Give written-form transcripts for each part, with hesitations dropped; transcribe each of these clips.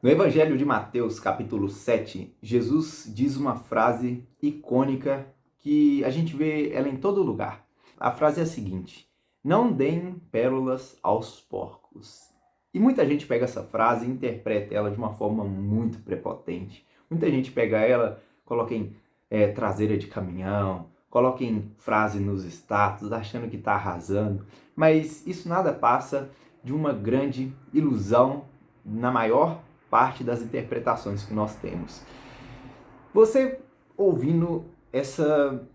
No Evangelho de Mateus, capítulo 7, Jesus diz uma frase icônica que a gente vê ela em todo lugar. A frase é a seguinte: não deem pérolas aos porcos. E muita gente pega essa frase e interpreta ela de uma forma muito prepotente. Muita gente pega ela, coloca em traseira de caminhão, coloca em frase nos status, achando que está arrasando. Mas isso nada passa de uma grande ilusão na maior parte das interpretações que nós temos. Você ouvindo essa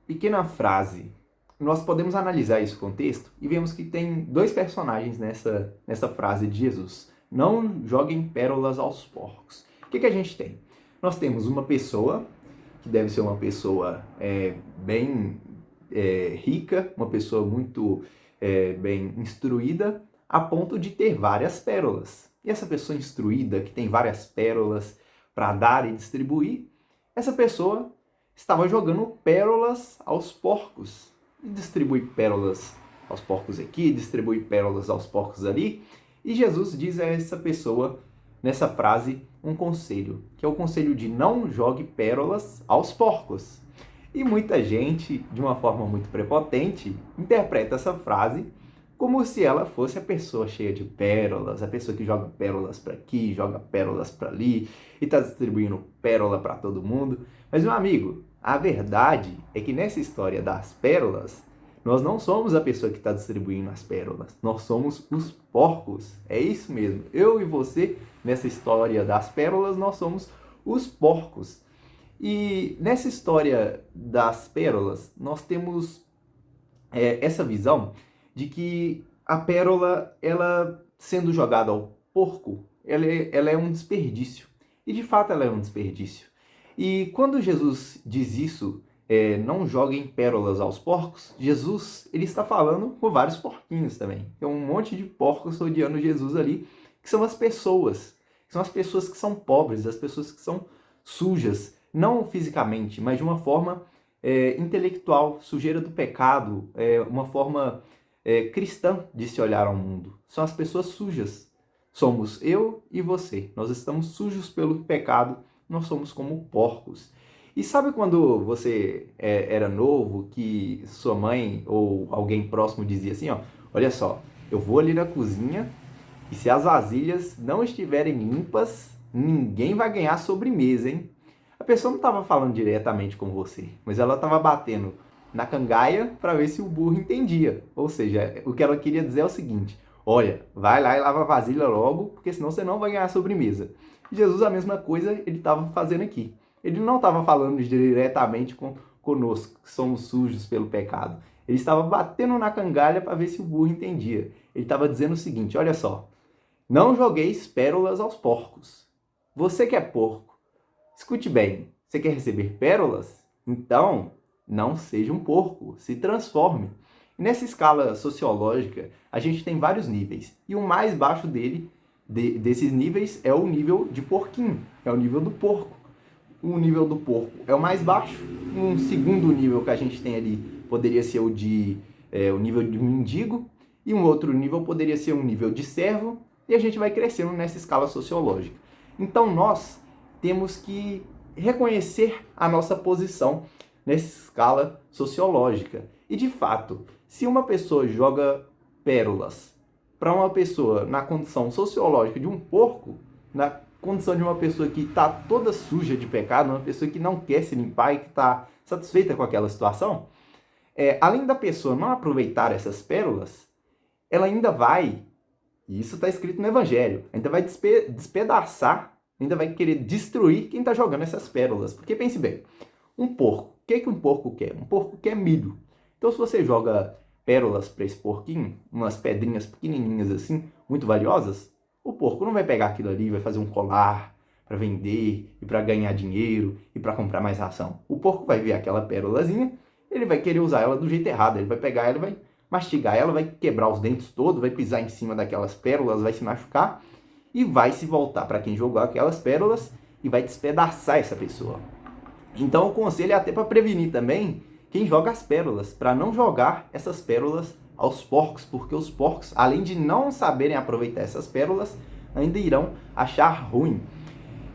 pequena frase, nós podemos analisar esse contexto e vemos que tem dois personagens nessa frase de Jesus. Não joguem pérolas aos porcos. O que a gente tem? Nós temos uma pessoa, que deve ser uma pessoa bem rica, uma pessoa muito bem instruída, a ponto de ter várias pérolas. E essa pessoa instruída, que tem várias pérolas para dar e distribuir, essa pessoa estava jogando pérolas aos porcos. E distribui pérolas aos porcos aqui, distribui pérolas aos porcos ali. E Jesus diz a essa pessoa, nessa frase, um conselho, que é o conselho de não jogue pérolas aos porcos. E muita gente, de uma forma muito prepotente, interpreta essa frase como se ela fosse a pessoa cheia de pérolas, a pessoa que joga pérolas para aqui, joga pérolas para ali e está distribuindo pérola para todo mundo. Mas, meu amigo, a verdade é que nessa história das pérolas, nós não somos a pessoa que está distribuindo as pérolas, nós somos os porcos. É isso mesmo, eu e você, nessa história das pérolas, nós somos os porcos. E nessa história das pérolas, nós temos essa visão de que a pérola, ela sendo jogada ao porco, ela é um desperdício. E de fato ela é um desperdício. E quando Jesus diz isso, não joguem pérolas aos porcos, Jesus ele está falando com vários porquinhos também. Tem um monte de porcos rodeando Jesus ali, que são as pessoas. São as pessoas que são pobres, as pessoas que são sujas, não fisicamente, mas de uma forma intelectual, sujeira do pecado, uma forma cristã de se olhar ao mundo. São as pessoas sujas. Somos eu e você. Nós estamos sujos pelo pecado, nós somos como porcos. E sabe quando você era novo, que sua mãe ou alguém próximo dizia assim, ó, olha só, eu vou ali na cozinha e se as vasilhas não estiverem limpas, ninguém vai ganhar sobremesa, hein? A pessoa não estava falando diretamente com você, mas ela estava batendo na cangaia para ver se o burro entendia. Ou seja, o que ela queria dizer é o seguinte: olha, vai lá e lava a vasilha logo, porque senão você não vai ganhar a sobremesa. Jesus, a mesma coisa, ele estava fazendo aqui. Ele não estava falando diretamente conosco, que somos sujos pelo pecado. Ele estava batendo na cangalha para ver se o burro entendia. Ele estava dizendo o seguinte: olha só, não jogueis pérolas aos porcos. Você que é porco, escute bem, você quer receber pérolas? Então, não seja um porco, se transforme. E nessa escala sociológica, a gente tem vários níveis. E o mais baixo desses níveis é o nível de porquinho, é o nível do porco. O nível do porco é o mais baixo. Um segundo nível que a gente tem ali poderia ser o nível de mendigo. E um outro nível poderia ser um nível de servo. E a gente vai crescendo nessa escala sociológica. Então nós temos que reconhecer a nossa posição nessa escala sociológica. E de fato, se uma pessoa joga pérolas para uma pessoa na condição sociológica de um porco, na condição de uma pessoa que está toda suja de pecado, uma pessoa que não quer se limpar e que está satisfeita com aquela situação, além da pessoa não aproveitar essas pérolas, ela ainda vai, e isso está escrito no Evangelho, ainda vai despedaçar, ainda vai querer destruir quem está jogando essas pérolas. Porque pense bem, um porco, o que um porco quer? Um porco quer milho. Então se você joga pérolas para esse porquinho, umas pedrinhas pequenininhas assim, muito valiosas, o porco não vai pegar aquilo ali e vai fazer um colar para vender e para ganhar dinheiro e para comprar mais ração. O porco vai ver aquela pérolazinha, ele vai querer usar ela do jeito errado, ele vai pegar ela, vai mastigar ela, vai quebrar os dentes todos, vai pisar em cima daquelas pérolas, vai se machucar e vai se voltar para quem jogou aquelas pérolas e vai despedaçar essa pessoa. Então o conselho é até para prevenir também quem joga as pérolas, para não jogar essas pérolas aos porcos, porque os porcos, além de não saberem aproveitar essas pérolas, ainda irão achar ruim.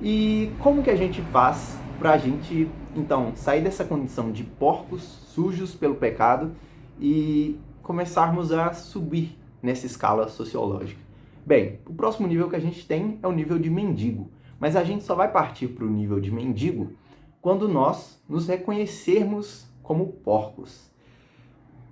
E como que a gente faz para a gente, então, sair dessa condição de porcos sujos pelo pecado e começarmos a subir nessa escala sociológica? Bem, o próximo nível que a gente tem é o nível de mendigo, mas a gente só vai partir para o nível de mendigo quando nós nos reconhecermos como porcos.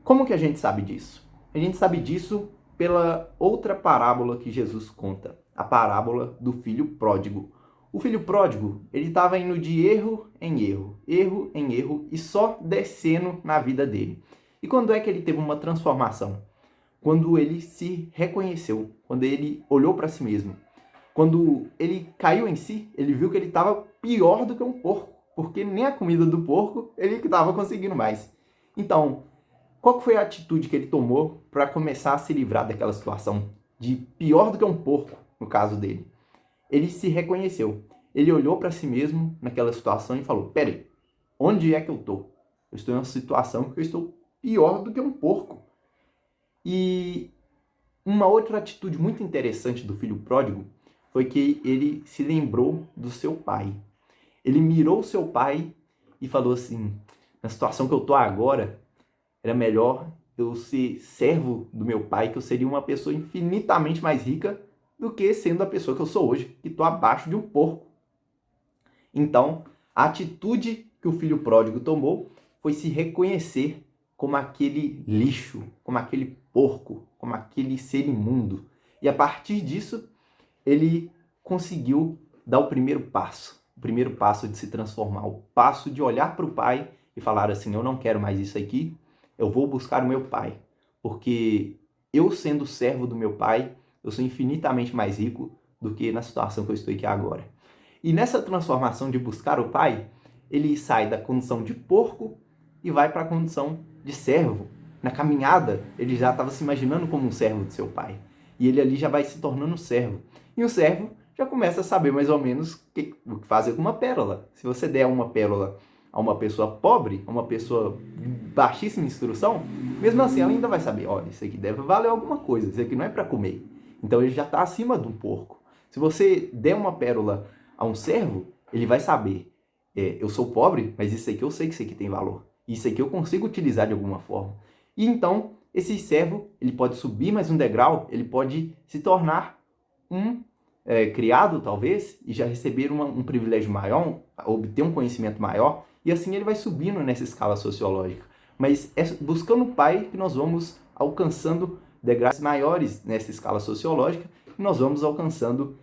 Como que a gente sabe disso? A gente sabe disso pela outra parábola que Jesus conta, a parábola do filho pródigo. O filho pródigo, ele estava indo de erro em erro, erro em erro e só descendo na vida dele. E quando é que ele teve uma transformação? Quando ele se reconheceu, quando ele olhou para si mesmo. Quando ele caiu em si, ele viu que ele estava pior do que um porco, porque nem a comida do porco ele estava conseguindo mais. Então, qual foi a atitude que ele tomou para começar a se livrar daquela situação de pior do que um porco, no caso dele? Ele se reconheceu. Ele olhou para si mesmo naquela situação e falou: peraí, onde é que eu estou? Eu estou em uma situação que eu estou pior do que um porco. E uma outra atitude muito interessante do filho pródigo foi que ele se lembrou do seu pai. Ele mirou o seu pai e falou assim: na situação que eu estou agora, era melhor eu ser servo do meu pai, que eu seria uma pessoa infinitamente mais rica do que sendo a pessoa que eu sou hoje, que estou abaixo de um porco. Então, a atitude que o filho pródigo tomou foi se reconhecer como aquele lixo, como aquele porco, como aquele ser imundo. E a partir disso, ele conseguiu dar o primeiro passo de se transformar, o passo de olhar para o pai e falar assim: eu não quero mais isso aqui, eu vou buscar o meu pai, porque eu sendo servo do meu pai, eu sou infinitamente mais rico do que na situação que eu estou aqui agora. E nessa transformação de buscar o pai, ele sai da condição de porco e vai para a condição de servo. Na caminhada, ele já estava se imaginando como um servo de seu pai. E ele ali já vai se tornando servo. E o servo já começa a saber mais ou menos o que fazer com uma pérola. Se você der uma pérola a uma pessoa pobre, a uma pessoa de baixíssima instrução, mesmo assim ela ainda vai saber: olha, isso aqui deve valer alguma coisa, isso aqui não é para comer. Então ele já está acima de um porco. Se você der uma pérola a um servo, ele vai saber: eu sou pobre, mas isso aqui eu sei que isso aqui tem valor. Isso aqui eu consigo utilizar de alguma forma. E então, esse servo, ele pode subir mais um degrau, ele pode se tornar um criado, talvez, e já receber um privilégio maior, obter um conhecimento maior, e assim ele vai subindo nessa escala sociológica. Mas é buscando o pai que nós vamos alcançando degraus maiores nessa escala sociológica, e nós vamos alcançando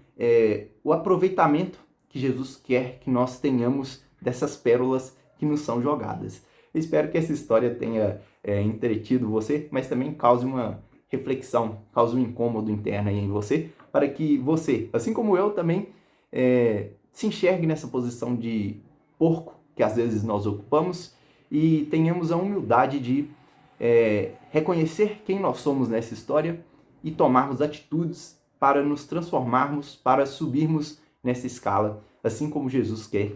o aproveitamento que Jesus quer que nós tenhamos dessas pérolas que nos são jogadas. Eu espero que essa história tenha entretido você, mas também cause uma reflexão, cause um incômodo interno aí em você, para que você, assim como eu, também se enxergue nessa posição de porco que às vezes nós ocupamos e tenhamos a humildade de reconhecer quem nós somos nessa história e tomarmos atitudes para nos transformarmos, para subirmos nessa escala, assim como Jesus quer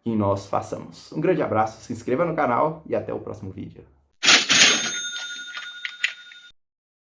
que nós façamos. Um grande abraço, se inscreva no canal e até o próximo vídeo.